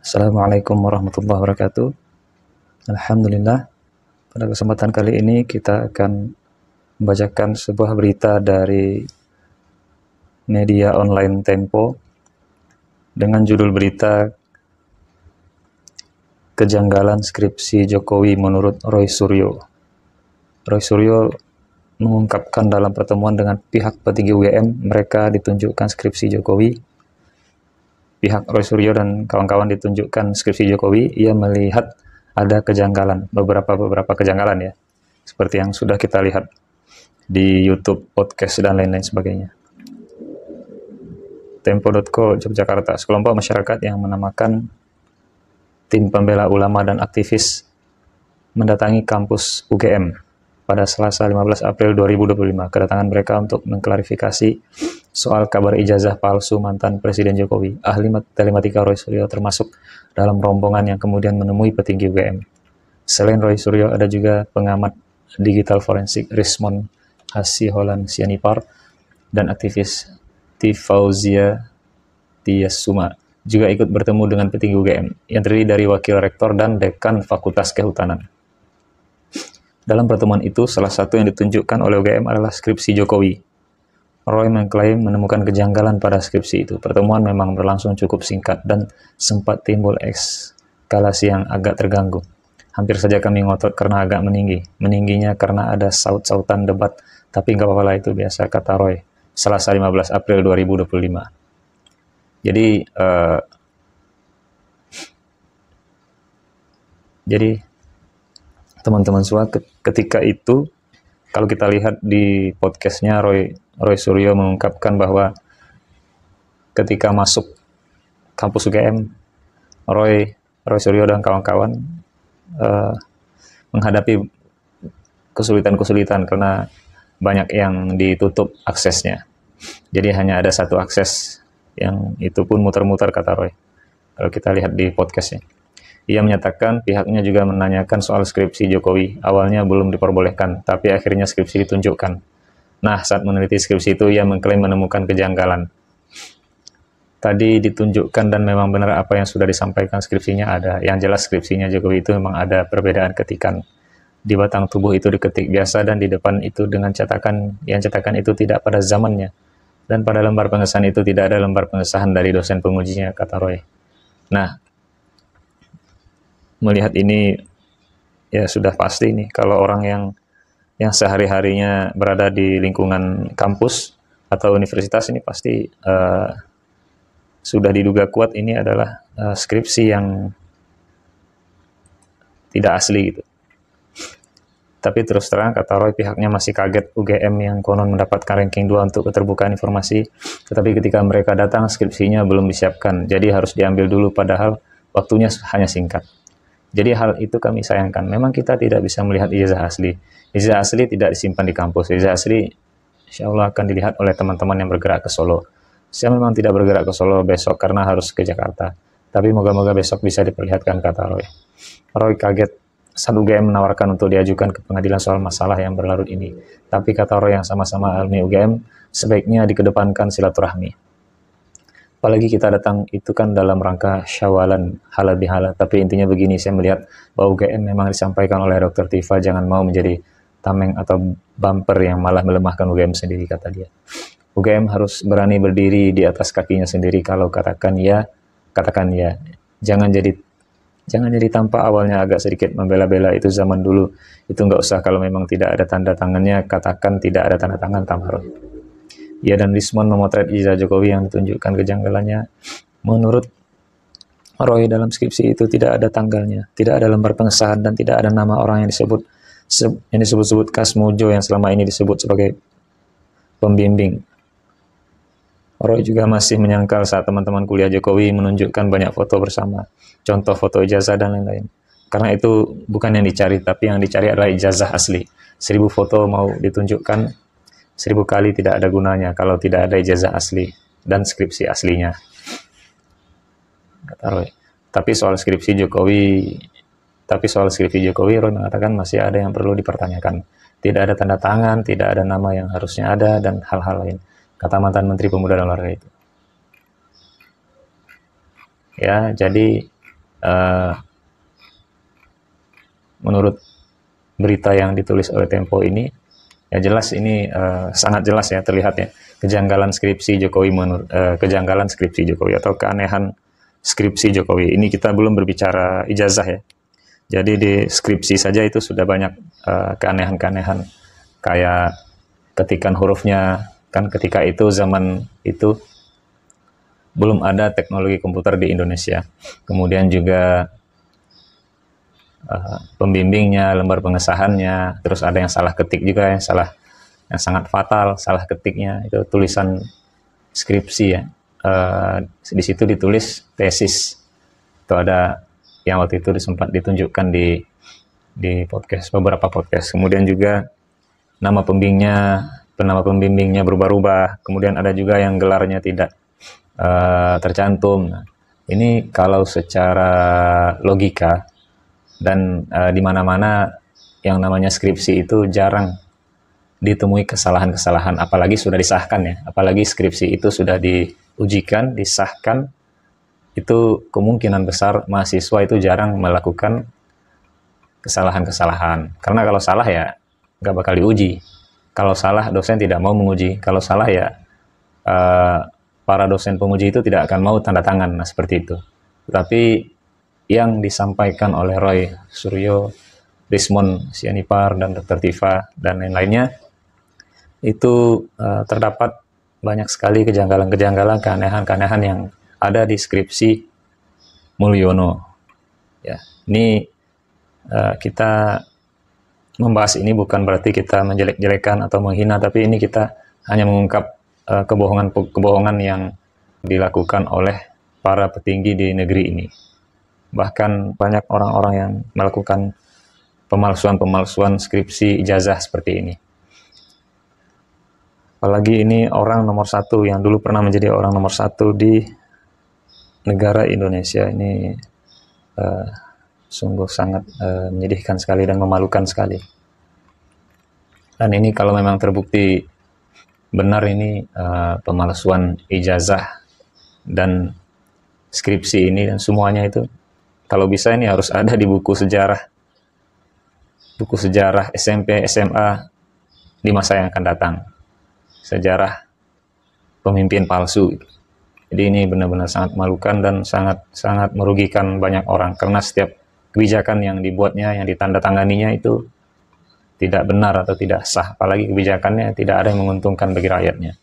Assalamualaikum warahmatullahi wabarakatuh. Alhamdulillah, pada kesempatan kali ini kita akan membacakan sebuah berita dari media online Tempo dengan judul berita Kejanggalan Skripsi Jokowi menurut Roy Suryo. Roy Suryo mengungkapkan dalam pertemuan dengan pihak petinggi UGM, mereka ditunjukkan skripsi Jokowi. Pihak Roy Suryo dan kawan-kawan ditunjukkan skripsi Jokowi, ia melihat ada kejanggalan, beberapa kejanggalan ya, seperti yang sudah kita lihat di YouTube, podcast, dan lain-lain sebagainya. Tempo.co Yogyakarta, sekelompok masyarakat yang menamakan Tim Pembela Ulama dan Aktivis mendatangi kampus UGM pada Selasa 15 April 2025. Kedatangan mereka untuk mengklarifikasi soal kabar ijazah palsu mantan Presiden Jokowi. Ahli telematika Roy Suryo termasuk dalam rombongan yang kemudian menemui petinggi UGM. Selain Roy Suryo, ada juga pengamat digital forensik Rismon Hasiholan Sianipar dan aktivis Tifauzia Tiasuma juga ikut bertemu dengan petinggi UGM yang terdiri dari wakil rektor dan dekan Fakultas Kehutanan. Dalam pertemuan itu, salah satu yang ditunjukkan oleh UGM adalah skripsi Jokowi. Roy mengklaim menemukan kejanggalan pada skripsi itu. Pertemuan memang berlangsung cukup singkat dan sempat timbul eskalasi yang agak terganggu. Hampir saja kami ngotot karena agak meninggi. Meningginya karena ada saut-sautan debat, tapi nggak apa-apa lah, itu biasa, kata Roy. Selasa 15 April 2025. Jadi teman-teman semua, ketika itu kalau kita lihat di podcastnya Roy Suryo mengungkapkan bahwa ketika masuk kampus UGM, Roy Suryo dan kawan-kawan menghadapi kesulitan karena banyak yang ditutup aksesnya. Jadi hanya ada satu akses, yang itu pun muter-muter, kata Roy. Kalau kita lihat di podcastnya, ia menyatakan pihaknya juga menanyakan soal skripsi Jokowi. Awalnya belum diperbolehkan, tapi akhirnya skripsi ditunjukkan. Nah, saat meneliti skripsi itu, ia mengklaim menemukan kejanggalan. Tadi ditunjukkan dan memang benar apa yang sudah disampaikan, skripsinya ada. Yang jelas skripsinya Jokowi itu memang ada perbedaan ketikan. Di batang tubuh itu diketik biasa dan di depan itu dengan cetakan, yang cetakan itu tidak pada zamannya. Dan pada lembar pengesahan itu tidak ada lembar pengesahan dari dosen pengujinya, kata Roy. Nah, melihat ini ya sudah pasti nih, kalau orang yang sehari-harinya berada di lingkungan kampus atau universitas ini pasti sudah diduga kuat ini adalah skripsi yang tidak asli gitu. Tapi terus terang, kata Roy, pihaknya masih kaget UGM yang konon mendapatkan ranking 2 untuk keterbukaan informasi, tetapi ketika mereka datang skripsinya belum disiapkan, jadi harus diambil dulu padahal waktunya hanya singkat. Jadi hal itu kami sayangkan. Memang kita tidak bisa melihat ijazah asli. Ijazah asli tidak disimpan di kampus. Ijazah asli insya Allah akan dilihat oleh teman-teman yang bergerak ke Solo. Saya memang tidak bergerak ke Solo besok karena harus ke Jakarta. Tapi moga-moga besok bisa diperlihatkan, kata Roy. Roy kaget saat UGM menawarkan untuk diajukan ke pengadilan soal masalah yang berlarut ini. Tapi kata Roy yang sama-sama alumni UGM, sebaiknya dikedepankan silaturahmi. Apalagi kita datang itu kan dalam rangka syawalan halal bihalal. Tapi intinya begini, saya melihat bahwa UGM memang disampaikan oleh Dr. Tifa jangan mau menjadi tameng atau bumper yang malah melemahkan UGM sendiri, kata dia. UGM harus berani berdiri di atas kakinya sendiri. Kalau katakan ya, katakan ya. Jangan jadi tanpa awalnya agak sedikit membela-bela, itu zaman dulu. Itu nggak usah, kalau memang tidak ada tanda tangannya, katakan tidak ada tanda tangan, tambah Roy. Ia dan Rismon memotret ijazah Jokowi yang ditunjukkan kejanggalannya. Menurut Roy, dalam skripsi itu tidak ada tanggalnya, tidak ada lembar pengesahan, dan tidak ada nama orang yang disebut-sebut Kasmojo yang selama ini disebut sebagai pembimbing. Roy juga masih menyangkal saat teman-teman kuliah Jokowi menunjukkan banyak foto bersama, contoh foto ijazah dan lain-lain. Karena itu bukan yang dicari, tapi yang dicari adalah ijazah asli. 1000 foto mau ditunjukkan, 1000 kali tidak ada gunanya kalau tidak ada ijazah asli dan skripsi aslinya, kata Roy. Tapi soal skripsi Jokowi, Roy mengatakan masih ada yang perlu dipertanyakan. Tidak ada tanda tangan, tidak ada nama yang harusnya ada, dan hal-hal lain, kata mantan Menteri Pemuda dan Olahraga itu. Ya, jadi menurut berita yang ditulis oleh Tempo ini, ya jelas ini sangat jelas ya terlihat ya kejanggalan skripsi Jokowi kejanggalan skripsi Jokowi atau keanehan skripsi Jokowi. Ini kita belum berbicara ijazah ya. Jadi di skripsi saja itu sudah banyak keanehan-keanehan, kayak ketikan hurufnya, kan ketika itu zaman itu belum ada teknologi komputer di Indonesia. Kemudian juga pembimbingnya, lembar pengesahannya, terus ada yang salah ketik juga, yang sangat fatal salah ketiknya, itu tulisan skripsi ya. Di situ ditulis tesis. Itu ada yang waktu itu sempat ditunjukkan di podcast, beberapa podcast. Kemudian juga nama pembimbingnya berubah-ubah. Kemudian ada juga yang gelarnya tidak tercantum. Nah, ini kalau secara logika dan di mana-mana yang namanya skripsi itu jarang ditemui kesalahan-kesalahan, apalagi sudah disahkan ya. Apalagi skripsi itu sudah diujikan, disahkan, itu kemungkinan besar mahasiswa itu jarang melakukan kesalahan-kesalahan. Karena kalau salah ya nggak bakal diuji. Kalau salah dosen tidak mau menguji. Kalau salah ya para dosen penguji itu tidak akan mau tanda tangan. Nah seperti itu. Tapi yang disampaikan oleh Roy Suryo, Rismond Sianipar, dan Dr. Tifa, dan lain-lainnya, itu terdapat banyak sekali kejanggalan-kejanggalan, keanehan-keanehan yang ada di skripsi Mulyono. Ya, ini kita membahas ini bukan berarti kita menjelek-jelekan atau menghina, tapi ini kita hanya mengungkap kebohongan yang dilakukan oleh para petinggi di negeri ini. Bahkan banyak orang-orang yang melakukan pemalsuan skripsi ijazah seperti ini. Apalagi ini orang nomor satu yang dulu pernah menjadi orang nomor satu di negara Indonesia. Ini sungguh sangat menyedihkan sekali dan memalukan sekali. Dan ini kalau memang terbukti benar ini pemalsuan ijazah dan skripsi ini dan semuanya itu, kalau bisa ini harus ada di buku sejarah SMP, SMA di masa yang akan datang. Sejarah pemimpin palsu. Jadi ini benar-benar sangat memalukan dan sangat merugikan banyak orang, karena setiap kebijakan yang dibuatnya, yang ditandatanganinya itu tidak benar atau tidak sah, apalagi kebijakannya tidak ada yang menguntungkan bagi rakyatnya.